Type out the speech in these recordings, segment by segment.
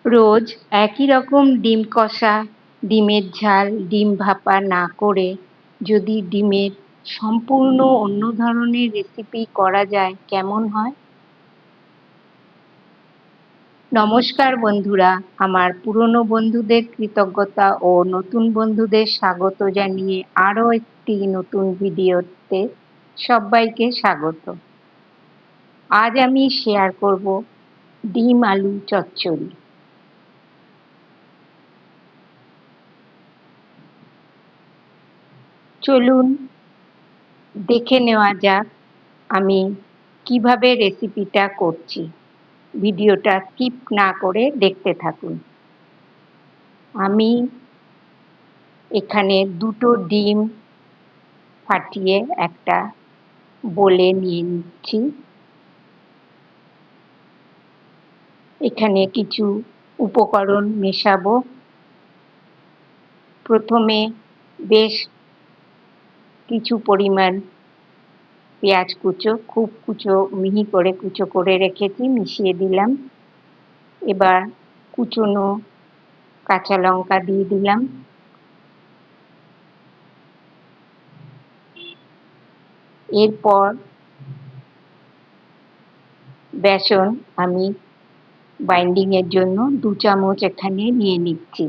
রোজ একই রকম ডিম কষা, ডিমের ঝাল, ডিম ভাপা না করে যদি ডিমের সম্পূর্ণ অন্য ধরনের রেসিপি করা যায় কেমন হয়? নমস্কার বন্ধুরা, আমার পুরনো বন্ধুদের কৃতজ্ঞতা ও নতুন বন্ধুদের স্বাগত জানিয়ে আরও একটি নতুন ভিডিওতে সবাইকে স্বাগত। আজ আমি শেয়ার করব ডিম আলু চচ্চড়ি। চলুন দেখে নেওয়া যাক আমি কিভাবে রেসিপিটা করছি। ভিডিওটা স্কিপ না করে দেখতে থাকুন। আমি এখানে দুটো ডিম ফাটিয়ে একটা বোলে নিয়ে নিচ্ছি। এখানে কিছু উপকরণ মেশাবো। প্রথমে বেশ কিছু পরিমাণ পেঁয়াজ কুচো, খুব মিহি করে কুচো করে রেখেছি, মিশিয়ে দিলাম। এবার কুচোনো কাঁচা লঙ্কা দিয়ে দিলাম। এরপর বেসন আমি বাইন্ডিং এর জন্য 2 চামচ এখানে নিয়ে নিচ্ছি।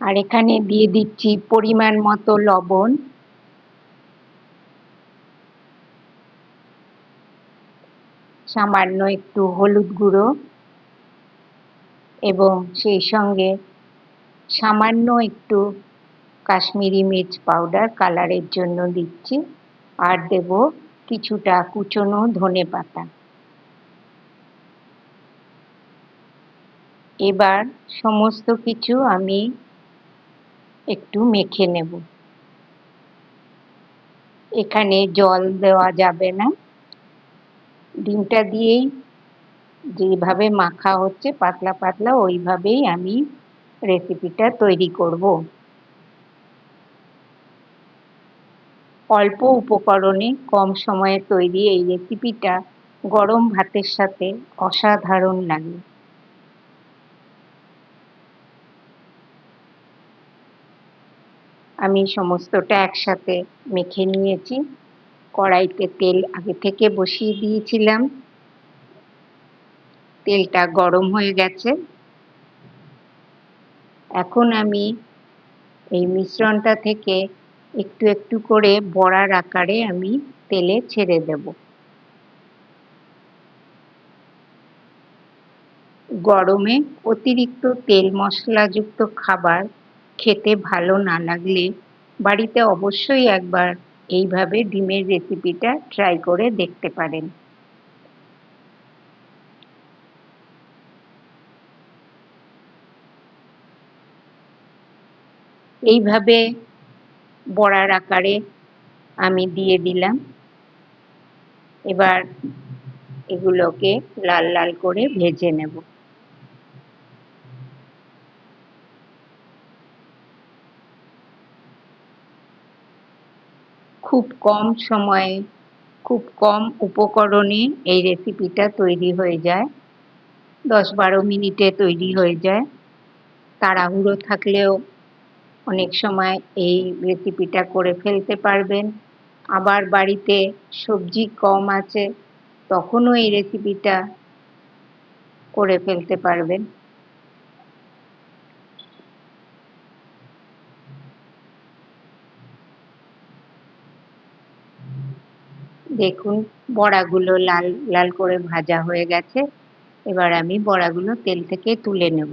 আর এখানে দিয়ে দিচ্ছি পরিমাণ মতো লবণ, সামান্য একটু হলুদ গুঁড়ো এবং সেই সঙ্গে সামান্য একটু কাশ্মীরি মির্চ পাউডার কালারের জন্য দিচ্ছি। আর দেব কিছুটা কুচনো ধনেপাতা। এবার সমস্ত কিছু আমি একটু মেখে নেব। এখানে জল দেওয়া যাবে না। ডিমটা দিয়েই যেভাবে মাখা হচ্ছে পাতলা পাতলা ওইভাবেই আমি রেসিপিটা তৈরি করব। অল্প উপকরণে কম সময়ে তৈরি এই রেসিপিটা গরম ভাতের সাথে অসাধারণ লাগে। আমি সমস্তটা একসাথে মেখে নিয়েছি। কড়াইতে তেল আগে থেকে বসিয়ে দিয়েছিলাম। তেলটা গরম হয়ে গেছে। এখন আমি এই মিশ্রণটা থেকে একটু একটু করে বড়ার আকারে আমি তেলে ছেড়ে দেব। গরমে অতিরিক্ত তেল মশলাযুক্ত খাবার খেতে ভালো না লাগলে বাড়িতে অবশ্যই একবার এইভাবে ডিমের রেসিপিটা ট্রাই করে দেখতে পারেন। এইভাবে বড়ার আকারে আমি দিয়ে দিলাম। এবার এগুলোকে লাল লাল করে ভেজে নেব। খুব কম সময়ে, খুব কম উপকরণে এই রেসিপিটা তৈরি হয়ে যায়। 10-12 মিনিটে তৈরি হয়ে যায়। তাড়াহুড়ো থাকলেও অনেক সময় এই রেসিপিটা করে ফেলতে পারবেন। আবার বাড়িতে সবজি কম আছে, তখনও এই রেসিপিটা করে ফেলতে পারবেন। দেখুন বড়াগুলো লাল লাল করে ভাজা হয়ে গেছে। এবার আমি বড়াগুলো তেল থেকে তুলে নেব।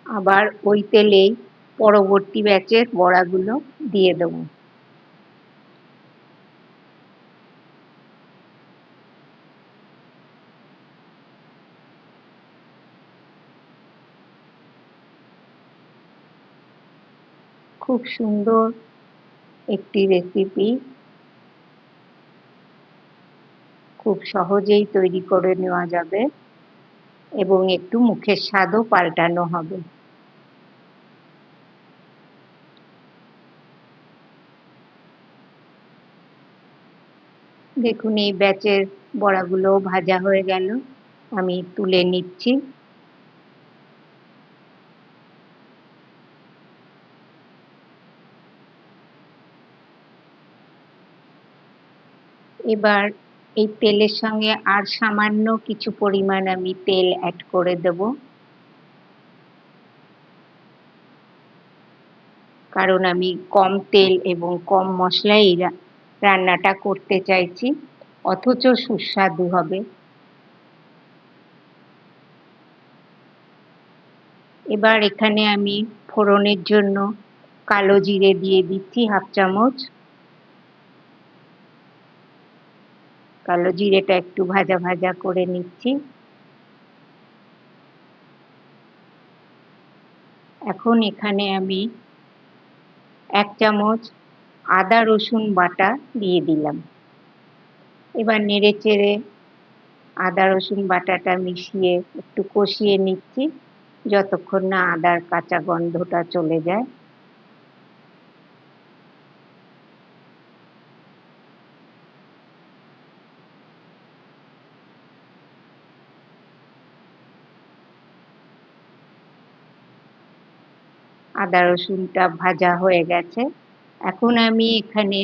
আবার ওই তেলেই পরবর্তী ব্যাচের বড়াগুলো দিয়ে দেবো। খুব সুন্দর একটি রেসিপি খুব সহজেই তৈরি করে নেওয়া যাবে এবং একটু মুখের স্বাদও পাল্টানো হবে। দেখুন এই ব্যাচের বড়াগুলোও ভাজা হয়ে গেল, আমি তুলে নিচ্ছি। এবার এই তেলের সঙ্গে আর সামান্য কিছু পরিমাণ আমি তেল অ্যাড করে দেব, কারণ আমি কম তেল এবং কম মশলায় এই রান্নাটা করতে চাইছি, অথচ সুস্বাদু হবে। এবার এখানে আমি ফোড়নের জন্য কালো জিরে দিয়ে দিচ্ছি 1/2 চামচ। কালো জিরেটা একটু ভাজা ভাজা করে নিচ্ছি। এখন এখানে আমি 1 চামচ আদা রসুন বাটা দিয়ে দিলাম। এবার নেড়ে চেড়ে আদা রসুন বাটাটা মিশিয়ে একটু কষিয়ে নিচ্ছি যতক্ষণ না আদার কাঁচা গন্ধটা চলে যায়। আদা রসুনটা ভাজা হয়ে গেছে। এখন আমি এখানে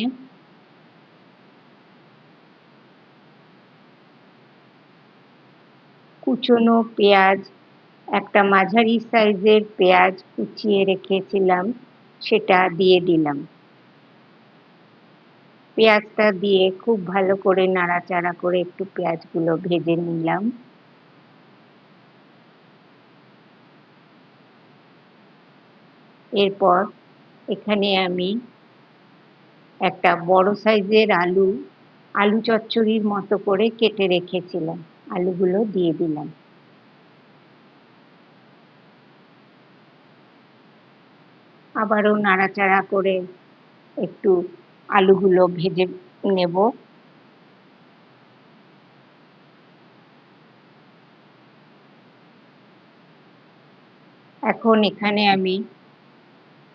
কুচনো পেঁয়াজ, একটা মাঝারি সাইজের পেঁয়াজ কুচিয়ে রেখেছিলাম, সেটা দিয়ে দিলাম। পেঁয়াজটা দিয়ে খুব ভালো করে নাড়াচাড়া করে একটু পেঁয়াজগুলো ভেজে নিলাম। এরপর এখানে আমি একটা বড় সাইজের আলু চচ্চড়ির মতো করে কেটে রেখেছিলাম, আলুগুলো দিয়ে দিলাম। আবারও নাড়াচাড়া করে একটু আলুগুলো ভেজে নেব। এখন এখানে আমি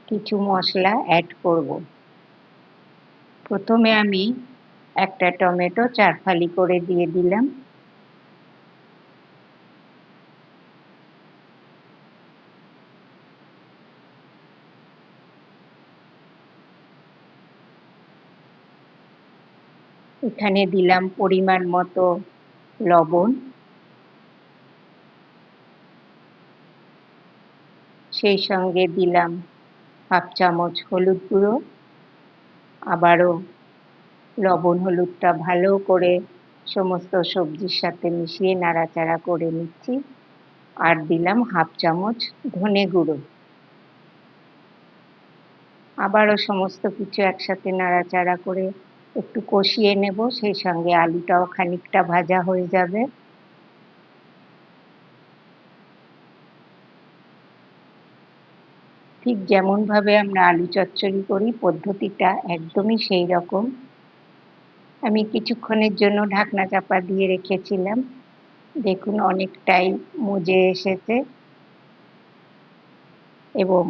কিছু মশলা অ্যাড করব। প্রথমে আমি একটা টমেটো 4 ফালি করে দিয়ে দিলাম। এখানে দিলাম পরিমাণ মতো লবণ, সেই সঙ্গে দিলাম 1/2 চামচ হলুদ গুঁড়ো। আবারও লবণ হলুদটা ভালো করে সমস্ত সবজির সাথে মিশিয়ে নাড়াচাড়া করে নিচ্ছি। আর দিলাম 1/2 চামচ ধনে গুঁড়ো। আবারও সমস্ত কিছু একসাথে নাড়াচাড়া করে একটু কষিয়ে নেব, সেই সঙ্গে আলুটাও খানিকটা ভাজা হয়ে যাবে। ঠিক যেমনভাবে আমরা আলু চচ্চড়ি করি পদ্ধতিটা একদমই সেই রকম। আমি কিছুক্ষণের জন্য ঢাকনা চাপা দিয়ে রেখেছিলাম, দেখুন অনেকটাই মজে এসেছে এবং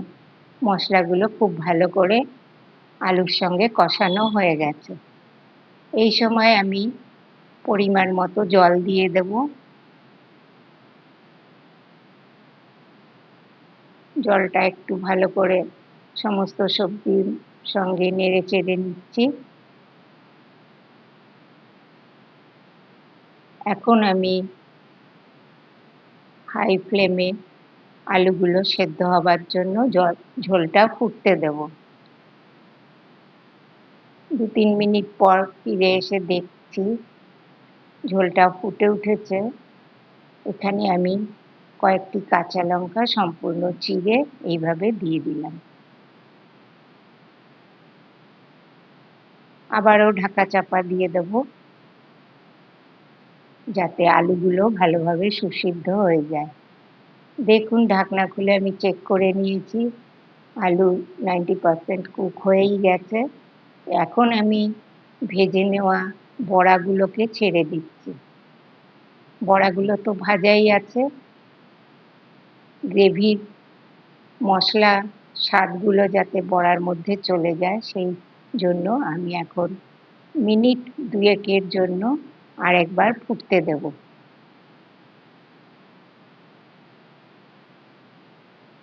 মশলাগুলো খুব ভালো করে আলুর সঙ্গে কষানো হয়ে গেছে। এই সময় আমি পরিমাণ মতো জল দিয়ে দেব। জলটা একটু ভালো করে সমস্ত সবজির সঙ্গে নেড়ে চেড়ে নিচ্ছি। এখন আমি হাই ফ্লেমে আলুগুলো সেদ্ধ হবার জন্য ঝোলটা ফুটতে দেব। 2-3 মিনিট পর ফিরে এসে দেখছি ঝোলটা ফুটে উঠেছে। এখানে আমি কয়েকটি কাঁচা লঙ্কা সম্পূর্ণ চিড়ে এইভাবে দিয়ে দিলাম। আবারও ঢাকা চাপা দিয়ে দেব, যাতে আলুগুলো ভালোভাবে সুসিদ্ধ হয়ে যায়। দেখুন ঢাকনা খুলে আমি চেক করে নিয়েছি, আলু 90% কুক হয়েই গেছে। এখন আমি ভেজে নেওয়া বড়াগুলোকে ছেড়ে দিচ্ছি। বড়াগুলো তো ভাজাই আছে, গ্রেভির মশলা স্বাদগুলো যাতে বড়ার মধ্যে চলে যায় সেই জন্য আমি এখন মিনিট 2 জন্য আরেকবার ফুটতে দেব।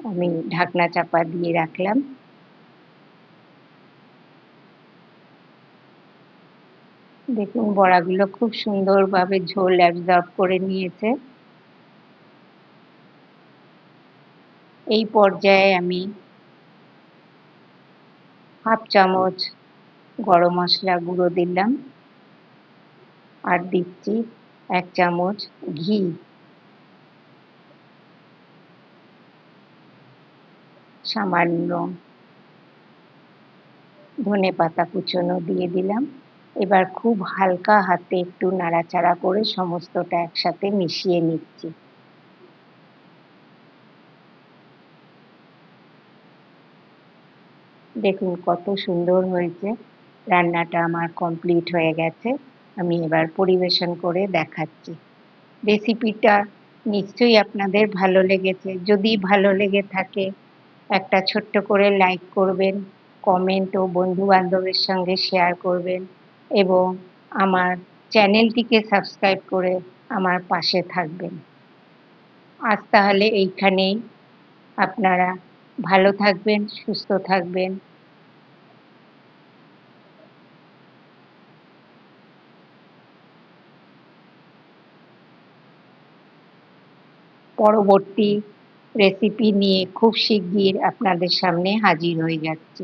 আমি ঢাকনা চাপা দিয়ে রাখলাম। দেখুন বড়াগুলো খুব সুন্দরভাবে ঝোল অ্যাবজর্ব করে নিয়েছে। এই পর্যায়ে আমি হাফ চামচ গরম মশলা গুঁড়ো দিলাম আর দিচ্ছি 1 চামচ ঘি। সামান্য ধনেপাতা কুচোনো দিয়ে দিলাম। এবার খুব হালকা হাতে একটু নাড়াচাড়া করে সমস্তটা একসাথে মিশিয়ে নিচ্ছি। দেখুন কত সুন্দর হয়েছে। রান্নাটা আমার কমপ্লিট হয়ে গেছে। আমি এবার পরিবেশন করে দেখাচ্ছি। রেসিপিটা নিশ্চয়ই আপনাদের ভালো লেগেছে। যদি ভালো লেগে থাকে একটা ছোট্ট করে লাইক করবেন, কমেন্ট ও বন্ধু-বান্ধবের সঙ্গে শেয়ার করবেন এবং আমার চ্যানেলটিকে সাবস্ক্রাইব করে আমার পাশে থাকবেন। আজ তাহলে এইখানেই। আপনারা ভালো থাকবেন, সুস্থ থাকবেন। পরবর্তী রেসিপি নিয়ে খুব শিগগির আপনাদের সামনে হাজির হয়ে যাচ্ছি।